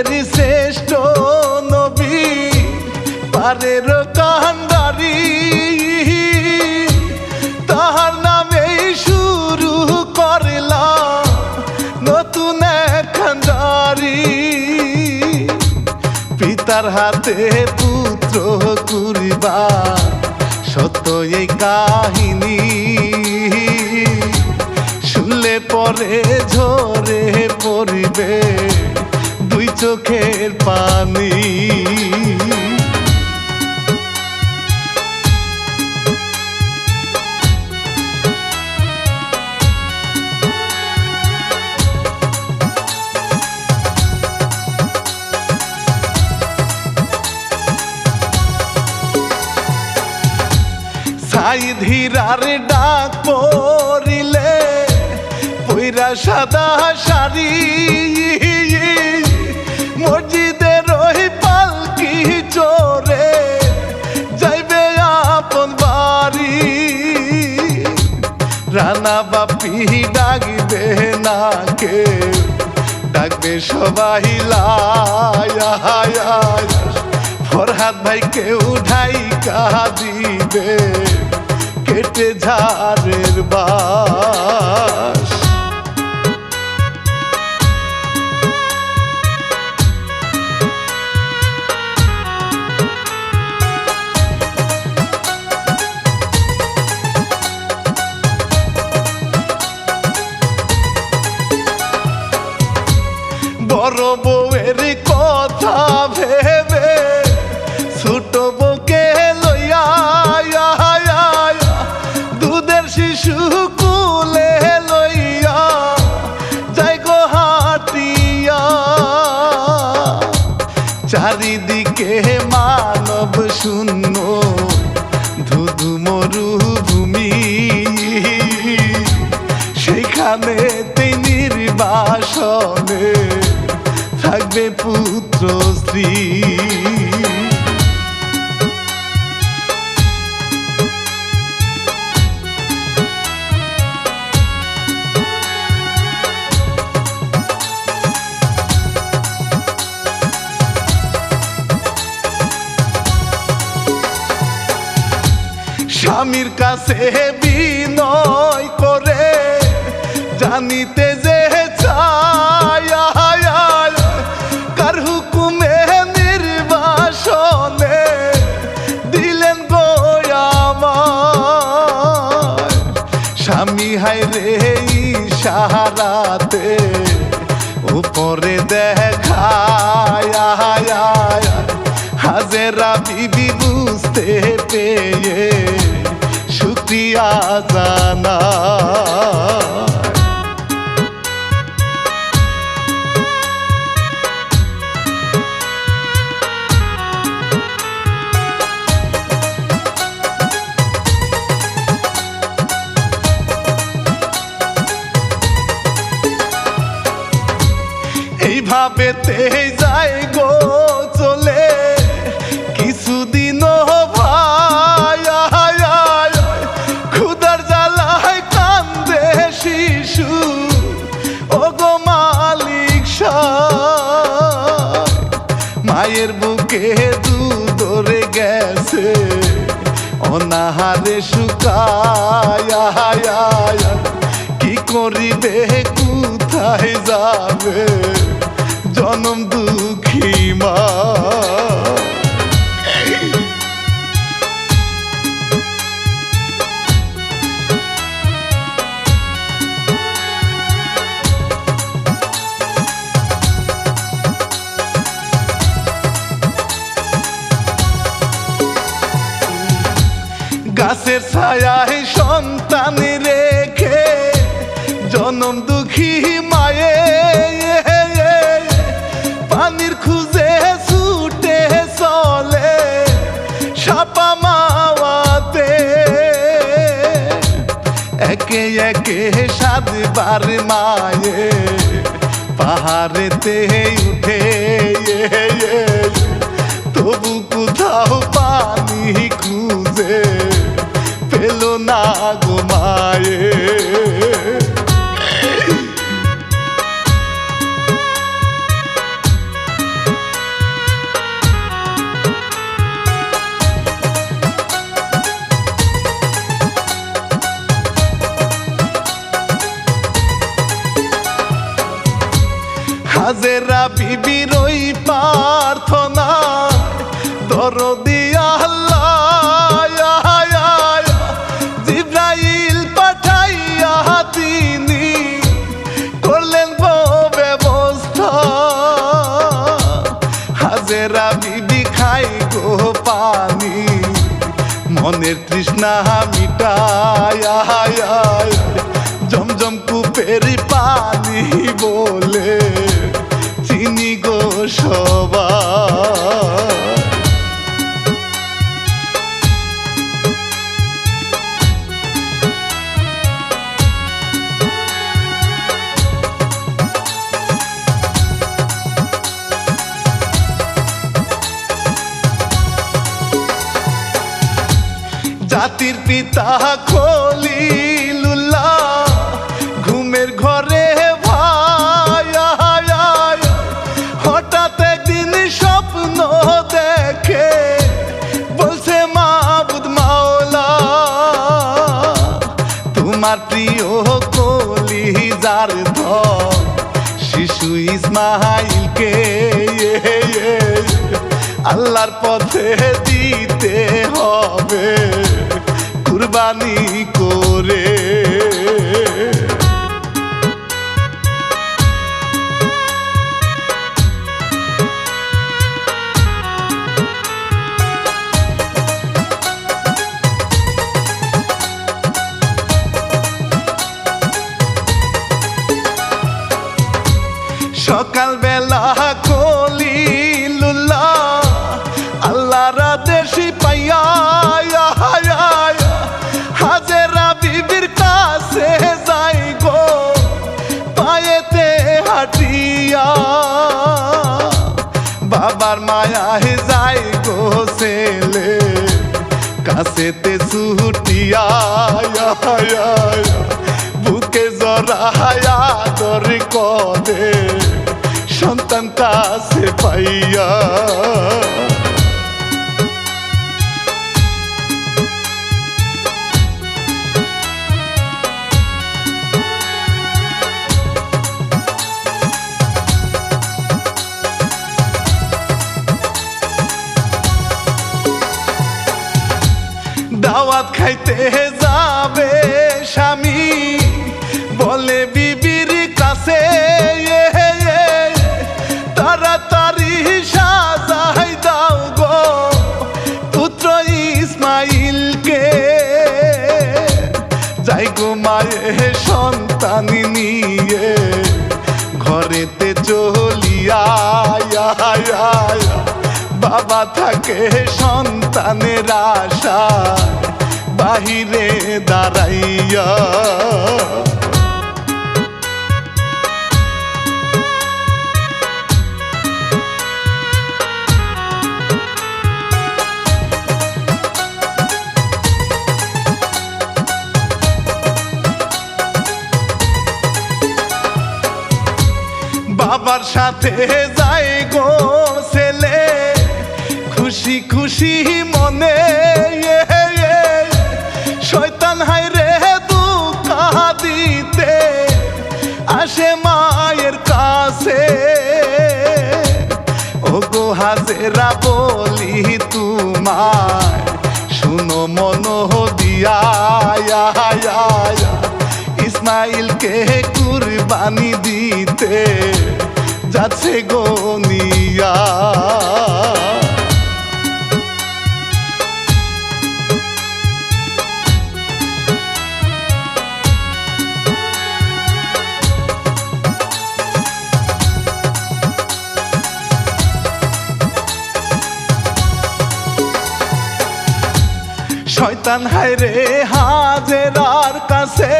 যুগের শ্রেষ্ঠ নবী পারের কান্ডারি তাহার নামেই শুরু করলাম নতুন এক কান্ডারি পিতার হাতে পুত্র কুরবান সত্য এই কাহিনী শুনলে পরে ঝরে পড়িবে দুই চোখের পানি ধীরার ডাক পড়িলে পইরা সাদা শাড়ি মসজিদের ওই পালকি চড়ে যাইবে আপন বাড়ি রানা বাপি ডাকবে না কেউ ডাকবে সবাই ফরহাদ ভাইকে উঠাইকা দিবে কেটে ঝাড়ের বাস বড় বউয়ের কথা ভেবে ছোট বউকে লইয়া দুধের শিশু কুলে লইয়া যাই গো হাটিয়া চারিদিকে মানব শূন্য ধুধু মরুভূমি সেখানে নির্বাসনে থাকবে পুত্র স্ত্রী স্বামীর কাছে বিনয় করে জানিতে যে চায় কার হুকুমে নির্বাসনে দিলেন গো আমায় স্বামী হায় রে ইশারাতে উপরে দেখায় হাজেরা বিবি বুঝতে পেয়ে শুকরিয়া জানা এইভাবে যায় গো চলে কিছুদিন ভাই ক্ষুধার জ্বালায় কান্দে শিশু ও গো মালিক মায়ের বুকে দুধরে গেছে অনাহারে শুকায় কি করিবে কোথায় যাবে জনম দুঃখী মা গাছের ছায়ায় সন্তান রেখে জনম দুঃখী মায়ে পানির খুঁজে ছুটে চলে সাপা মাওয়াতে একে একে সাতবার মায়ে পাহাড়েতে উঠে তবু কোথাও পানি খুঁজে পেল না গো মায়ে মনের তৃষ্ণা মিটায় জমজম কূপের পানি বলে চিনি গো সবাই। জাতির পিতা খলিলুল্লাহ ঘুমের ঘরে ভাই হঠাৎ একদিন স্বপ্ন দেখে বলছে মাবুদ মাওলা তোমার প্রিয় কলিজার ধন শিশু ইসমাইলকে আল্লাহর পথে দিতে হবে কুরবানি করে। সকালবেলা খলিলুল্লাহ আল্লাহর আদেশ পাইয়া হাজেরা বিবির কাছে যাই গো পায়েতে হাঁটিয়া বাবার মায়ায় যাই গো ছেলে কাছেতে ছুটিয়া বুকে জড়ায়া দর কদে সন্তান কাছে পাইয়া। দাওয়াত খাইতে যাবে স্বামী বলে বিবির কাছে তাড়াতাড়ি সাজাই দাও গো পুত্র ইসমাইলকে যাই গো মায়ে সন্তান নিয়ে ঘরেতে চলিয়া বাবা থাকে সন্তানের আশা বাহিরে দাঁড়াইয়া। বাবার সাথে যাই গো ছেলে খুশি খুশি মনে শয়তান হায়রে দুঃখা দিতে আসে মায়ের কাছে ও গো হাজেরা বলি তোমায় শুনো মন দিয়া ইসমাইলকে কুরবানি দিতে যাচ্ছে গো নিয়া। শয়তান হায়রে হাজেরার কাছে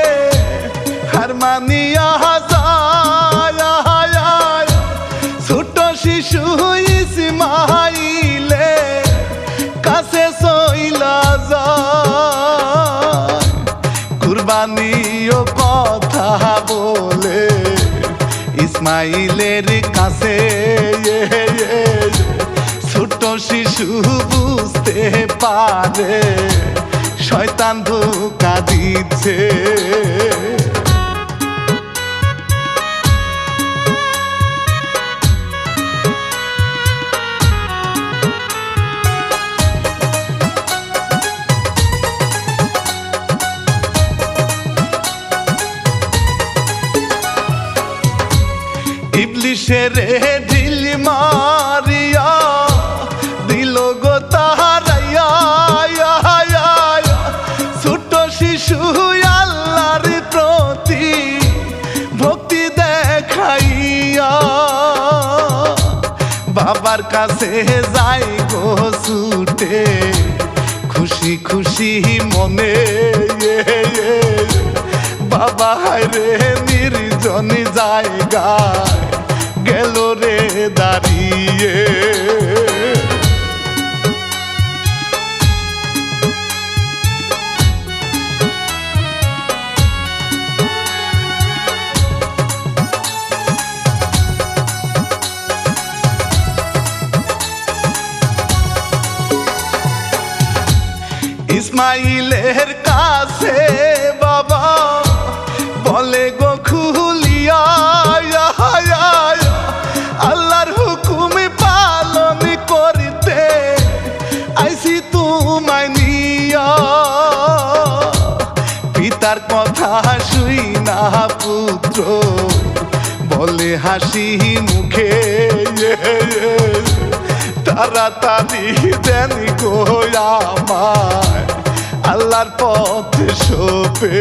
হার মানিয়া যায় ছোট শিশু ইসমাইলে কাছে সইলা যায় কুরবানিও কথা বলে ইসমাইলের কাছে ছোট শিশু বুঝতে পারে শয়তান ধোঁকা দিচ্ছে। ইবলিশের ঢিল মারিয়া দিল গো তাহারাইয়া বাবার কাছে যাই গো ছুটে খুশি খুশি মনে বাবা হায়রে নির্জন জায়গায় গেল রে দাঁড়িয়ে ইসমাইলের কাছে বাবা বলে গো খুলিয়া আল্লাহর হুকুম পালন করতে আইসি তোমায় নিয়া পিতার কথা শুই না পুত্র বলে হাসি মুখে তাড়াতাড়ি দেন গো আমায় আল্লাহর পথে সোপে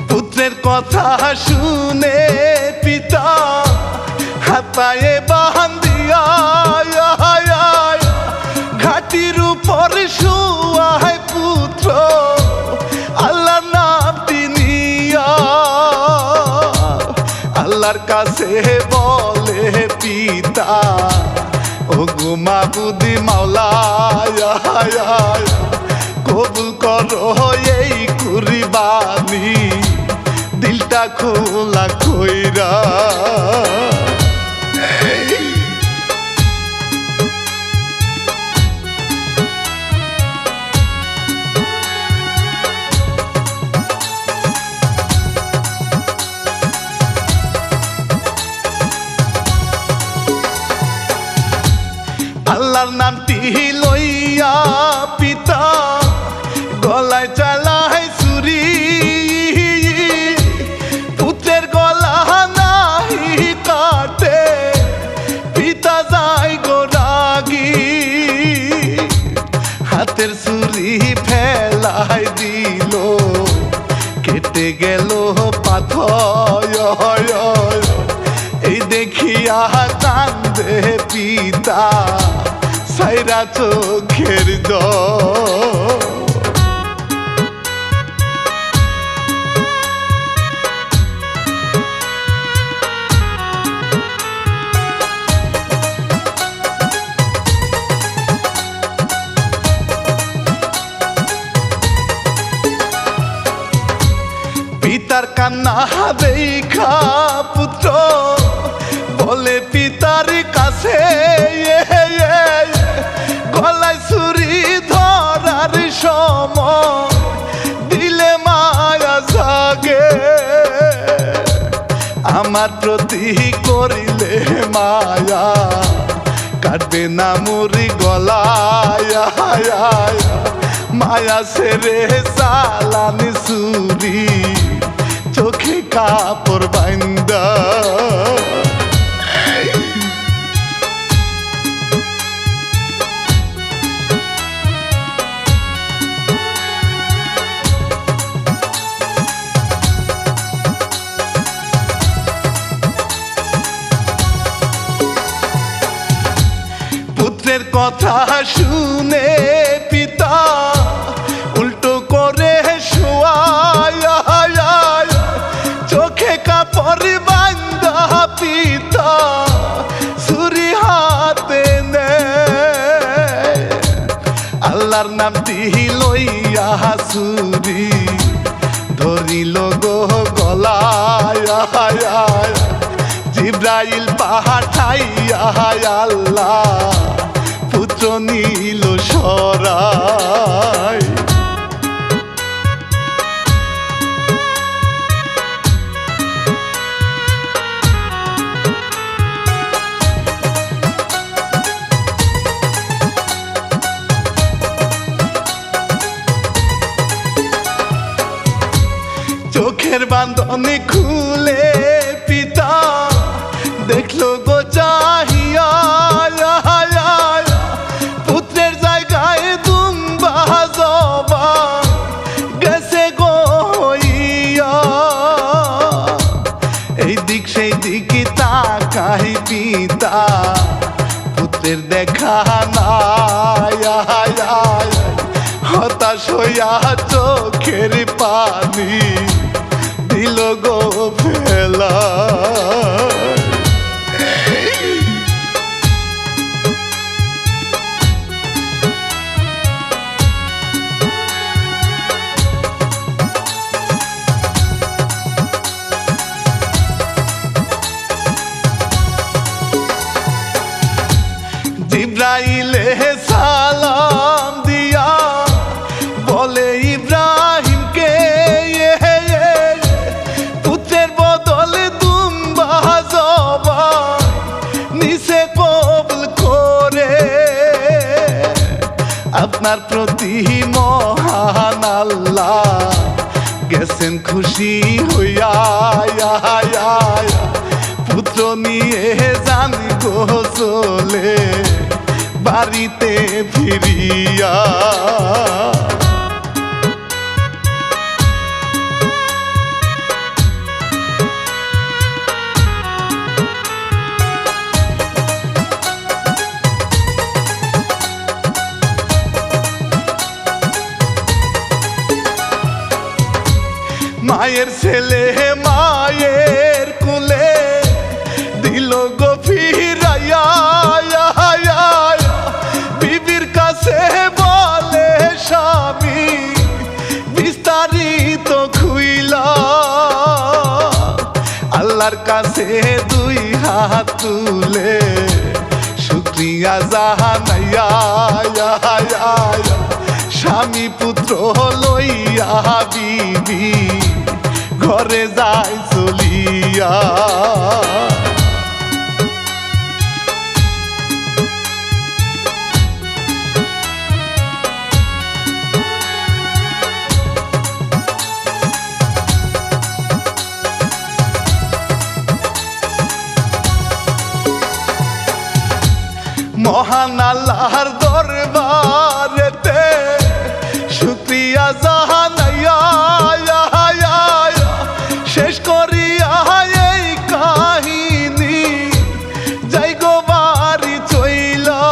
পুত্রের কথা শুনে পিতা হাতায়ে বান্ধিয়া ঘাটির উপর শুয়ায় পুত্র আল্লাহর নামটি নিয়া আল্লাহর কাছে বলে পিতা ও গো মাবুদি মাওলা কবুল করো এই কুরবানি দিলটা খোলা কইরা আল্লাহর নামটি লইয়া পিতা গলায় চালায় চুরি পুত্রের গলা নাহি কাটে পিতা যায় গো রাগি হাতের চুরি ফেলাই দিল কেটে গেল পাথর এই দেখিয়া কান্দে পিতা সাইরা চোখের জল পিতার কান্না দেখা পুত্র বলে পিতার কাছে গলায় ছুরি ধরার সময় দিলে মায়া জাগে আমার প্রতি করিলে মায়া কাটবে না মুড়ি গলায় মায়া সেরে চালানি ছুরি চোখে কাপড় বাইন্দা পুত্রের কথা শুনে পিতা উল্টো করে শোয়া চোখে কাপড় বান্ধা পিতা ছুরি হাতে নেয় আল্লাহর নামটি লইয়া ছুরি ধরিল গো গলায় জিব্রাইল পাঠাইয়া আল্লাহ পুত্র নীল সরাই চোখের বাঁধনে খুলে পিতা দেখলো গো চাহিয়া পুত্রের জায়গায় দুম্বা জবা গেছে গো হইয়া। এই দিক সেই দিকে তাকাই পিতা পুত্রের দেখা নাই, হতাশ হইয়া চোখের পানি দিল গো ফেলা। জিব্রাইলে সালাম দিয়া বলে ইব্রাহিমকে পুত্রের বদলে দুম্বা জবা নিচে কবুল করে। আপনার প্রতি মহান আল্লাহ গেছেন খুশি হইয়া, পুত্র নিয়ে যান গো চলে বাড়িতে ফিরিয়া। মায়ের ছেলে মায়ের কুলে দিল গো ফিরাইয়া, বিবির কাছে বলে স্বামী বিস্তারিত খুইলা। আল্লাহর কাছে দুই হাত তুলে শুকরিয়া জানাইয়া, স্বামী পুত্র লইয়া বিবি ঘরে যায় চলিয়া। মহান আল্লাহর দরবারেতে শুকরিয়া জানাইয়া শেষ করিয়া এই কাহিনী যাই গো বাড়ি চইলা।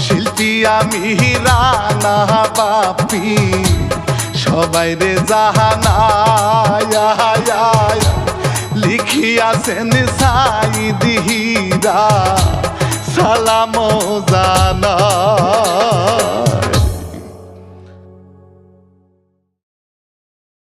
শিল্পী আমি রানা বাপি সবাই রে জাহানায়া লিখিয়াছেন সাইদ হীরা সালাম জানা।